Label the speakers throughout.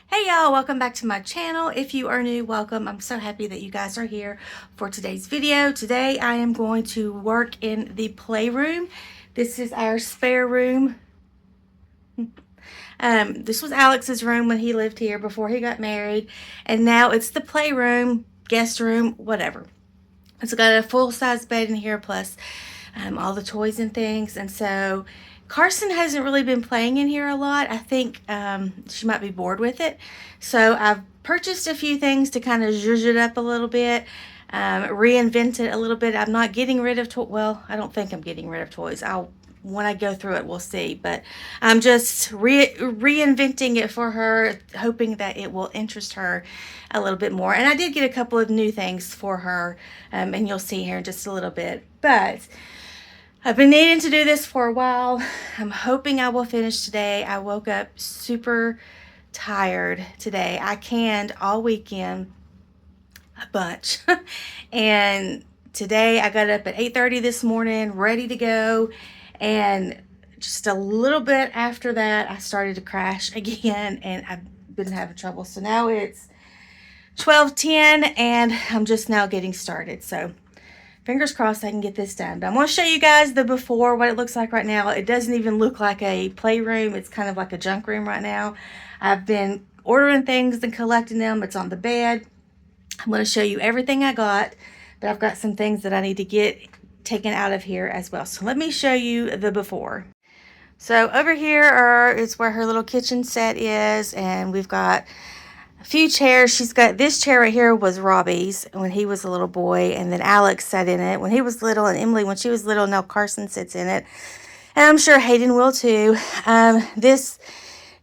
Speaker 1: Hey y'all, welcome back to my channel. If you are new, welcome. I'm so happy that you guys are here for today's video. Today I am going to work in the playroom. This is our spare room. This was Alex's room when he lived here before he got married, and now it's the playroom, guest room, whatever. It's got a full-size bed in here plus all the toys and things. And so Carson hasn't really been playing in here a lot. I think she might be bored with it. So I've purchased a few things to kind of zhuzh it up a little bit, reinvent it a little bit. I'm not getting rid of toys. Well, I don't think I'm getting rid of toys. When I go through it, we'll see. But I'm just reinventing it for her, hoping that it will interest her a little bit more. And I did get a couple of new things for her, and you'll see here in just a little bit. But I've been needing to do this for a while. I'm hoping I will finish today. I woke up super tired today. I canned all weekend a bunch. And today I got up at 8:30 this morning, ready to go. And just a little bit after that, I started to crash again, and I've been having trouble. So now it's 12:10, and I'm just now getting started. So fingers crossed I can get this done. But I'm going to show you guys the before, what it looks like right now. It doesn't even look like a playroom. It's kind of like a junk room right now. I've been ordering things and collecting them. It's on the bed. I'm going to show you everything I got, but I've got some things that I need to get taken out of here as well. So let me show you the before. So over here is where her little kitchen set is, and we've got a few chairs. She's got this chair right here was Robbie's when he was a little boy, and then Alex sat in it when he was little, and Emily when she was little. Now Carson sits in it, and I'm sure Hayden will too. This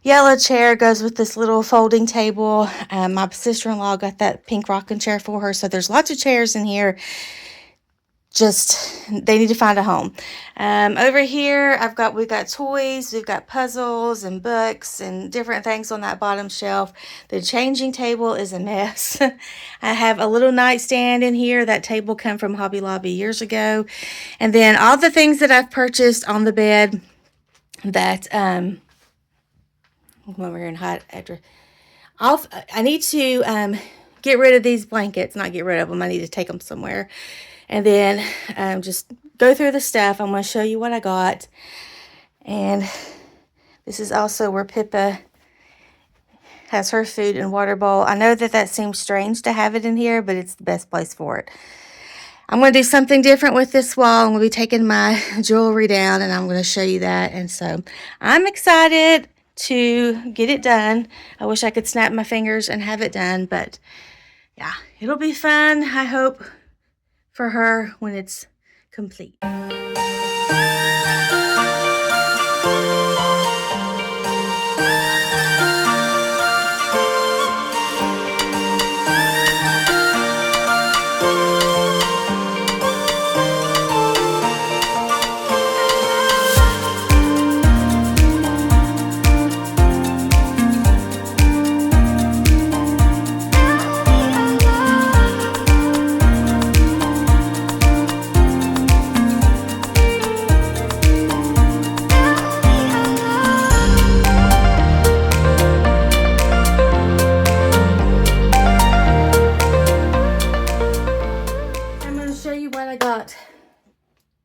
Speaker 1: yellow chair goes with this little folding table. My sister-in-law got that pink rocking chair for her, so there's lots of chairs in here. Just they need to find a home. Over here we've got toys, we've got puzzles and books and different things on that bottom shelf. The changing table is a mess. I have a little nightstand in here. That table came from Hobby Lobby years ago. And then all the things that I've purchased on the bed that I'm over here and hide after. I need to get rid of these blankets. Not get rid of them, I need to take them somewhere. And then just go through the stuff. I'm going to show you what I got. And this is also where Pippa has her food and water bowl. I know that seems strange to have it in here, but it's the best place for it. I'm going to do something different with this wall. I'm going to be taking my jewelry down, and I'm going to show you that. And so I'm excited to get it done. I wish I could snap my fingers and have it done, but yeah, it'll be fun, I hope, for her when it's complete.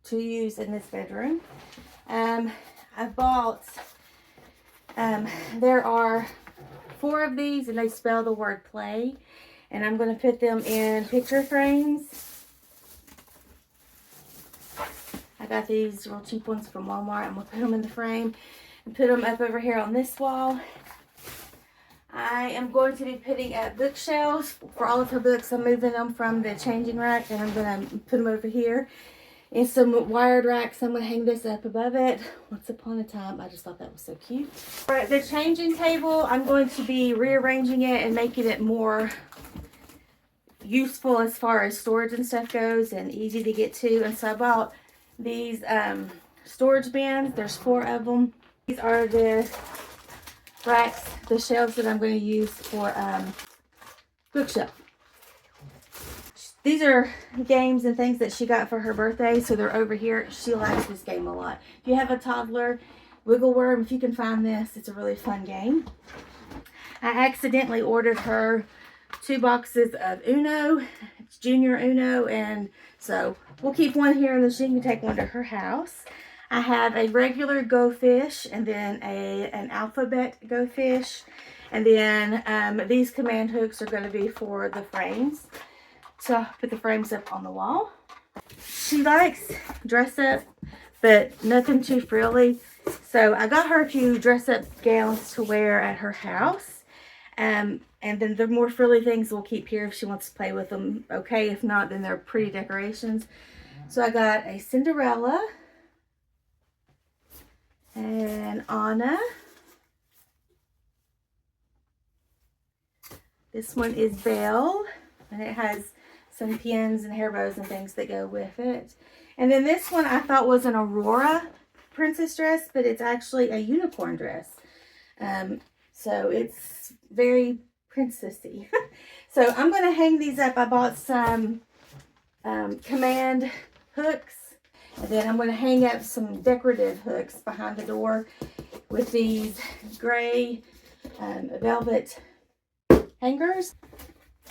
Speaker 1: To use in this bedroom. I bought, there are 4 of these, and they spell the word play, and I'm going to put them in picture frames. I got these real cheap ones from Walmart. I'm going to put them in the frame and put them up over here on this wall. I am going to be putting up bookshelves for all of her books. I'm moving them from the changing rack, and I'm going to put them over here in some wired racks. I'm going to hang this up above it. Once upon a time, I just thought that was so cute. For the changing table, I'm going to be rearranging it and making it more useful as far as storage and stuff goes, and easy to get to. And so I bought these storage bins. There's 4 of them. These are the racks, the shelves that I'm going to use for bookshelf. These are games and things that she got for her birthday, so they're over here. She likes this game a lot. If you have a toddler, Wiggle Worm, if you can find this, it's a really fun game. I accidentally ordered her 2 boxes of Uno. It's Junior Uno, and so we'll keep one here and then she can take one to her house. I have a regular Go Fish and then an alphabet Go Fish. And then these command hooks are going to be for the frames. So I'll put the frames up on the wall. She likes dress up, but nothing too frilly. So I got her a few dress up gowns to wear at her house. And then the more frilly things we'll keep here if she wants to play with them. Okay, if not, then they're pretty decorations. So I got a Cinderella, and Anna. This one is Belle, and it has some pins and hair bows and things that go with it. And then this one I thought was an Aurora princess dress, but it's actually a unicorn dress. So it's very princessy. So I'm going to hang these up. I bought some command hooks. And then I'm going to hang up some decorative hooks behind the door with these gray velvet hangers.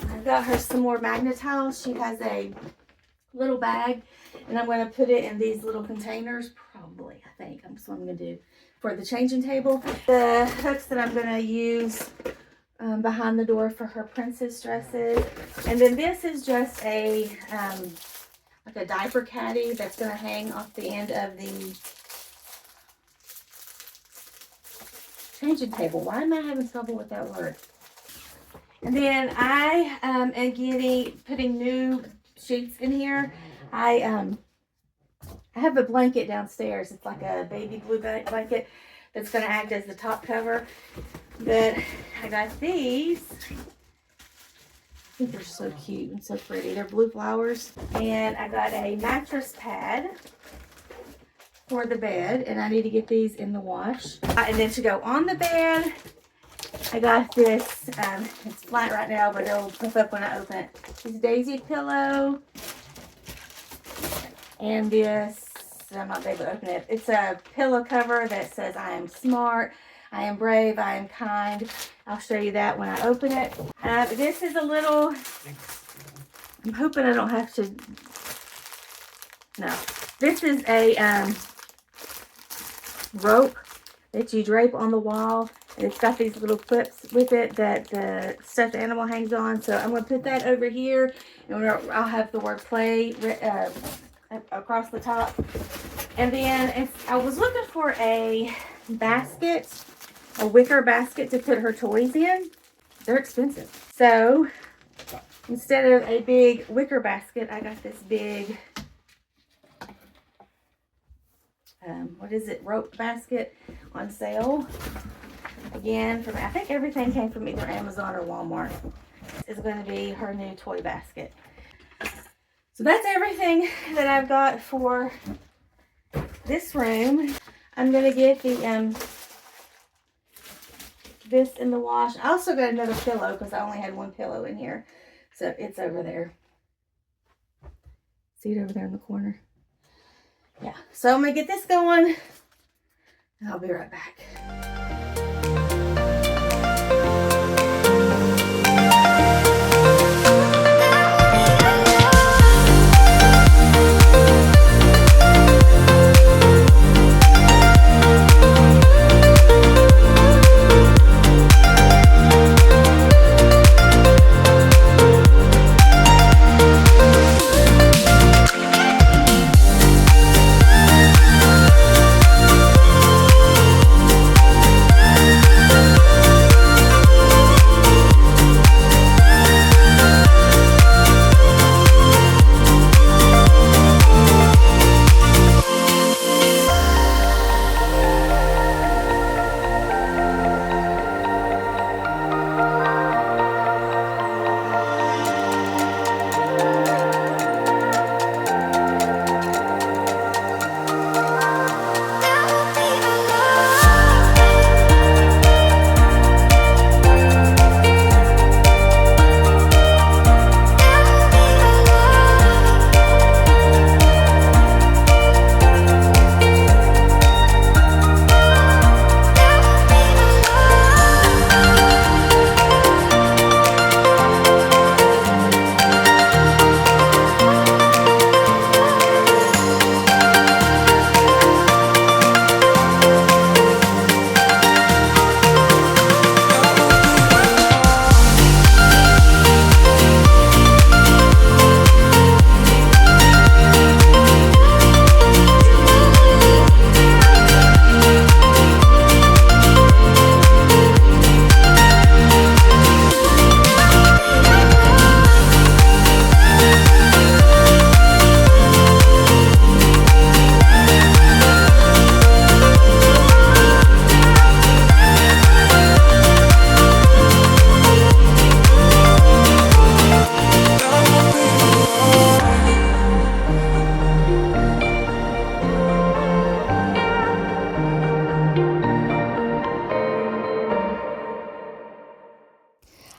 Speaker 1: I got her some more Magnet-Tiles. She has a little bag, and I'm going to put it in these little containers. Probably, I think. That's what I'm going to do for the changing table. The hooks that I'm going to use behind the door for her princess dresses. And then this is just a like a diaper caddy that's going to hang off the end of the changing table. Why am I having trouble with that word? And then I am putting new sheets in here. I have a blanket downstairs. It's like a baby blue blanket that's going to act as the top cover. But I got these. I think they're so cute and so pretty. They're blue flowers. And I got a mattress pad for the bed. And I need to get these in the wash. And then to go on the bed, I got this. It's flat right now, but it'll puff up when I open it. This Daisy pillow. And this, I'm not able to open it. It's a pillow cover that says, I am smart, I am brave, I am kind. I'll show you that when I open it. This is a little, I'm hoping I don't have to, no. This is a rope that you drape on the wall. And it's got these little clips with it that the stuffed animal hangs on. So I'm going to put that over here. And I'll have the word play across the top. And then I was looking for a basket, a wicker basket to put her toys in. They're expensive. So instead of a big wicker basket, I got this big, rope basket on sale. Again, I think everything came from either Amazon or Walmart. This is going to be her new toy basket. So that's everything that I've got for this room. I'm going to get the this in the wash. I also got another pillow because I only had one pillow in here. So it's over there. See it over there in the corner? Yeah. So I'm going to get this going. And I'll be right back.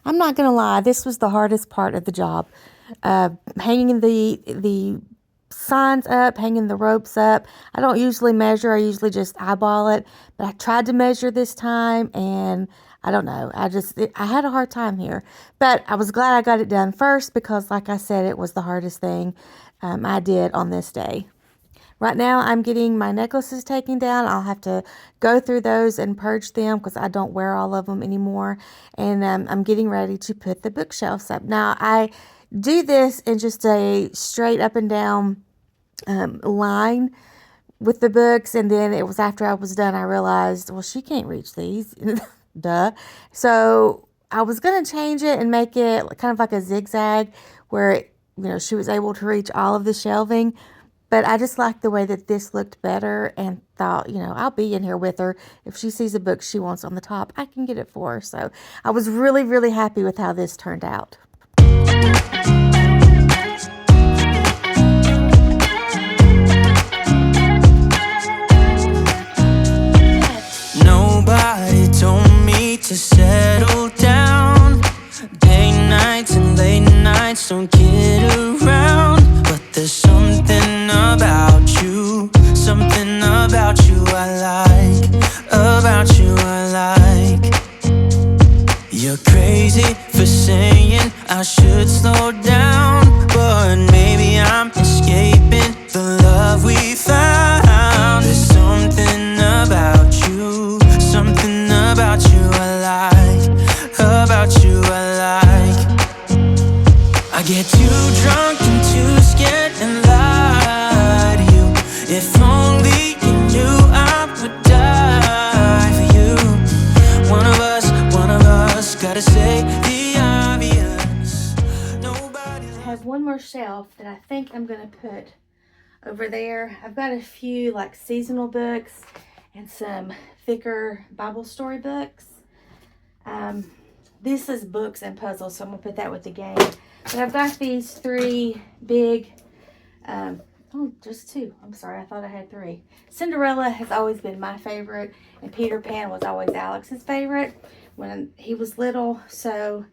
Speaker 1: I'm not going to lie, this was the hardest part of the job. Hanging the signs up, hanging the ropes up. I don't usually measure. I usually just eyeball it. But I tried to measure this time, and I don't know. I had a hard time here. But I was glad I got it done first because, like I said, it was the hardest thing I did on this day. Right now, I'm getting my necklaces taken down. I'll have to go through those and purge them because I don't wear all of them anymore. And I'm getting ready to put the bookshelves up. Now, I do this in just a straight up and down line with the books. And then it was after I was done, I realized, well, she can't reach these. Duh. So I was going to change it and make it kind of like a zigzag where, she was able to reach all of the shelving. But I just liked the way that this looked better and thought, I'll be in here with her. If she sees a book she wants on the top, I can get it for her. So I was really, really happy with how this turned out.
Speaker 2: Nobody told me to settle down. Day nights and late nights don't get around. But there's something about you I like, about you I like. You're crazy for saying I should slow down, but maybe I'm escaping the love we found. There's something about you I like, about you I like. I get too drunk and too scared and lie to you. If only you knew I would die for you. One of us gotta say the obvious.
Speaker 1: I have one more shelf that I think I'm gonna put over there. I've got a few like seasonal books and some thicker Bible story books. This is books and puzzles, so I'm gonna put that with the game. But I've got these three big, just two. I'm sorry, I thought I had three. Cinderella has always been my favorite, and Peter Pan was always Alex's favorite when he was little. So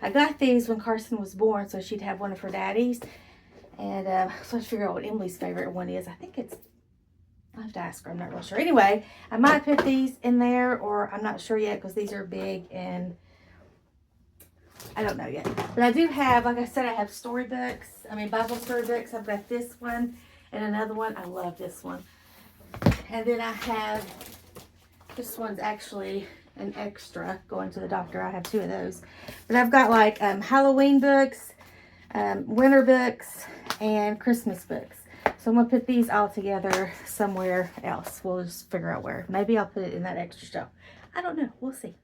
Speaker 1: I got these when Carson was born, so she'd have one of her daddies. And so I figure out what Emily's favorite one is. I think it's, I have to ask her, I'm not real sure. Anyway, I might put these in there, or I'm not sure yet because these are big and I don't know yet. But I do have, like I said, I have Bible story books. I've got this one and another one. I love this one. And then I have, this one's actually an extra going to the doctor. I have two of those. But I've got like Halloween books, winter books, and Christmas books. So I'm going to put these all together somewhere else. We'll just figure out where. Maybe I'll put it in that extra shelf. I don't know. We'll see.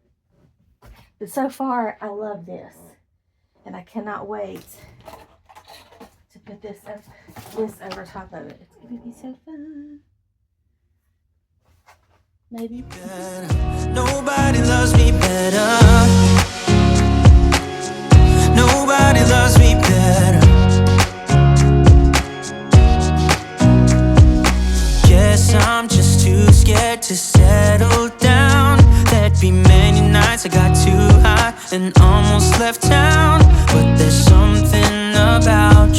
Speaker 1: But so far, I love this. And I cannot wait to put this over top of it. It's going to be so fun. Maybe.
Speaker 2: Nobody loves me better. Nobody loves me better. Guess I'm just too scared to settle down. There'd be many nights I got too high and almost left town. But there's something about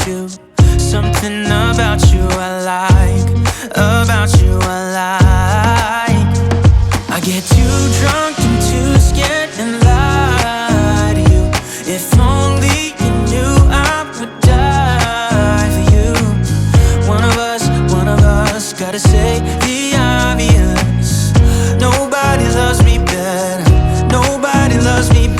Speaker 2: you I like, about you I like. I get too drunk and too scared and lie to you. If only you knew I would die for you. One of us gotta say the obvious. Nobody loves me better. Nobody loves me better.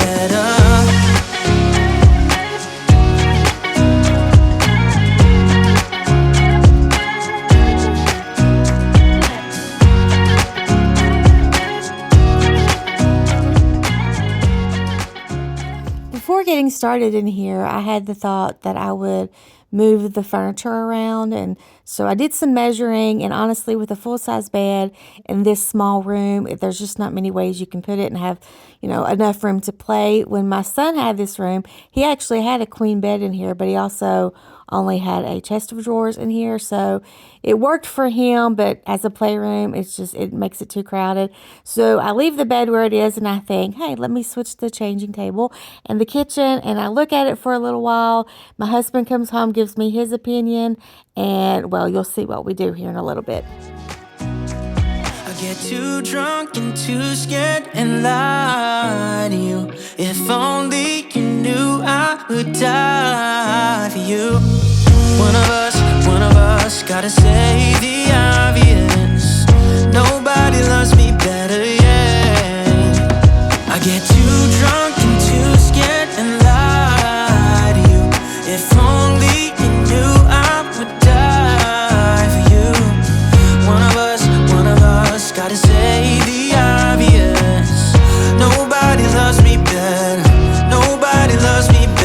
Speaker 1: Before getting started in here, I had the thought that I would move the furniture around. And so I did some measuring, and honestly, with a full-size bed in this small room, there's just not many ways you can put it and have, enough room to play. When my son had this room, he actually had a queen bed in here, but he also only had a chest of drawers in here, so it worked for him, but as a playroom, it makes it too crowded. So I leave the bed where it is, and I think, hey, let me switch the changing table and the kitchen, and I look at it for a little while. My husband comes home, gives me his opinion, and, well, you'll see what we do here in a little bit.
Speaker 2: I get too drunk and too scared and lie to you. If only you knew I would die for you. One of us gotta say the obvious. Nobody loves me better, yeah. I get too drunk and too scared and lie to you. If only you knew I would die for you. One of us gotta say the obvious. Nobody loves me better. Nobody loves me better.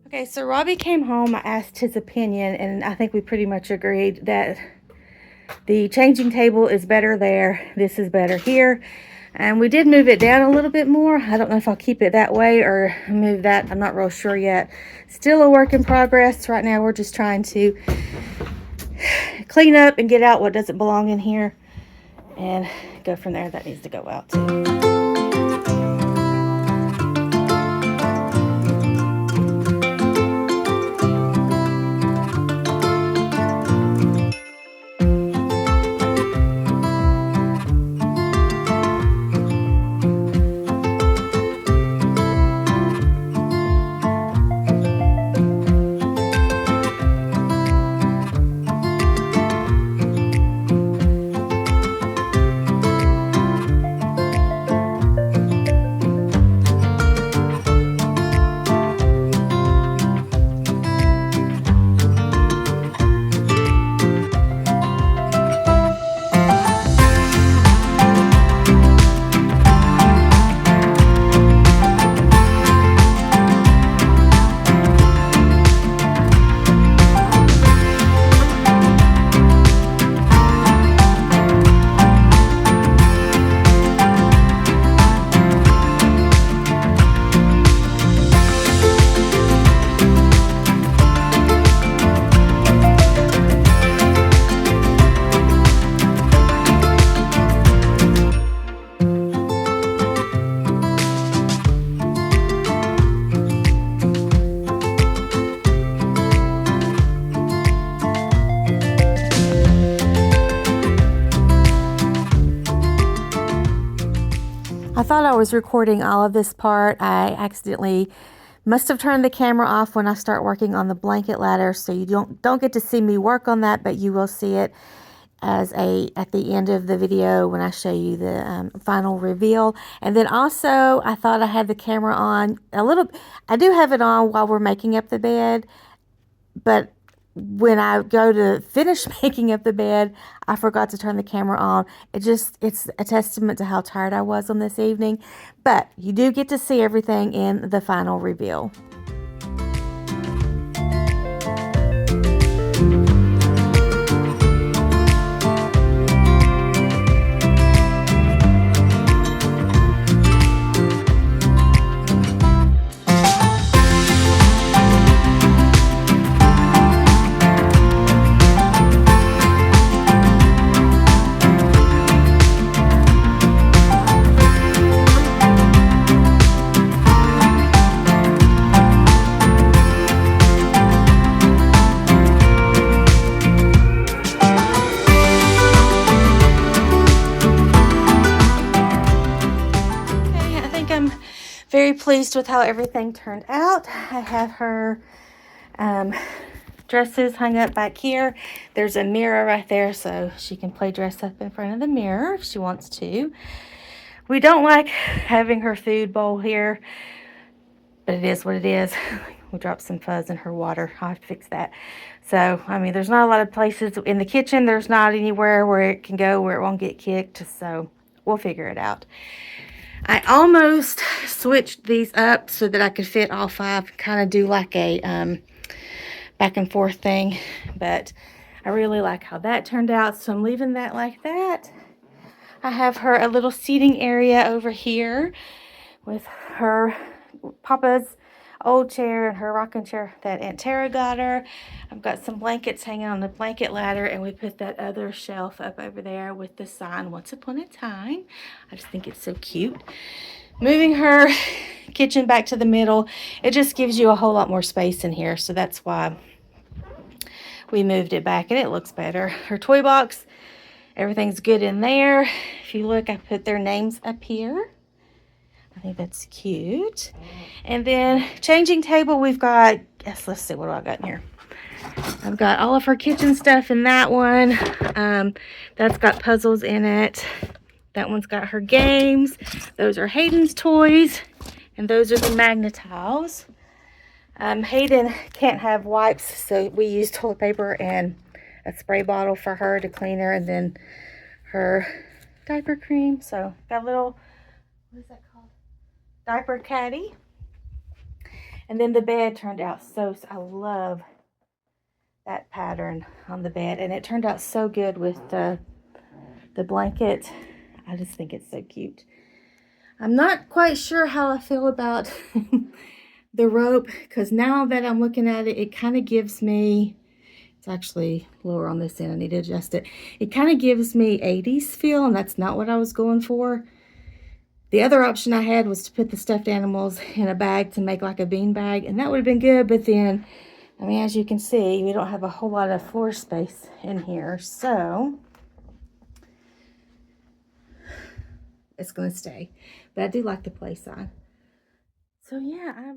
Speaker 1: Okay, so Robbie came home. I asked his opinion, and I think we pretty much agreed that the changing table is better there. This is better here. And we did move it down a little bit more. I don't know if I'll keep it that way or move that. I'm not real sure yet. Still a work in progress. Right now, we're just trying to clean up and get out what doesn't belong in here and go from there. That needs to go out too. I thought I was recording all of this part. I accidentally must have turned the camera off when I start working on the blanket ladder, so you don't get to see me work on that, but you will see it as at the end of the video when I show you the final reveal. And then also, I thought I had the camera on a little. I do have it on while we're making up the bed, but when I go to finish making up the bed, I forgot to turn the camera on. It's a testament to how tired I was on this evening. But you do get to see everything in the final reveal. Very pleased with how everything turned out. I have her dresses hung up back here. There's a mirror right there, so she can play dress up in front of the mirror if she wants to. We don't like having her food bowl here, but it is what it is. We dropped some fuzz in her water. I'll have to fix that. So, I mean, there's not a lot of places in the kitchen. There's not anywhere where it can go where it won't get kicked, so we'll figure it out. I almost switched these up so that I could fit all 5, kind of do like a back and forth thing, but I really like how that turned out, so I'm leaving that like that. I have her a little seating area over here with her Papa's old chair and her rocking chair that Aunt Tara got her. I've got some blankets hanging on the blanket ladder, and we put that other shelf up over there with the sign Once Upon a Time. I just think it's so cute. Moving her kitchen back to the middle, it just gives you a whole lot more space in here, so that's why we moved it back, and it looks better. Her toy box, everything's good in there. If you look, I put their names up here. I think that's cute. And then changing table, we've got, let's see, what do I got in here? I've got all of her kitchen stuff in that one. That's got puzzles in it. That one's got her games. Those are Hayden's toys. And those are the Magnetiles. Hayden can't have wipes, so we use toilet paper and a spray bottle for her to clean her, and then her diaper cream. So got a little, what is that called? Diaper caddy. And then the bed turned out so I love that pattern on the bed, and it turned out so good with the blanket. I just think it's so cute. I'm not quite sure how I feel about the rope, because now that I'm looking at it, it kind of gives me, it's actually lower on this end, I need to adjust it. It kind of gives me 80s feel, and that's not what I was going for. The other option I had was to put the stuffed animals in a bag to make like a bean bag, and that would have been good, but then, I mean, as you can see, we don't have a whole lot of floor space in here, so it's going to stay. But I do like the play sign. So yeah,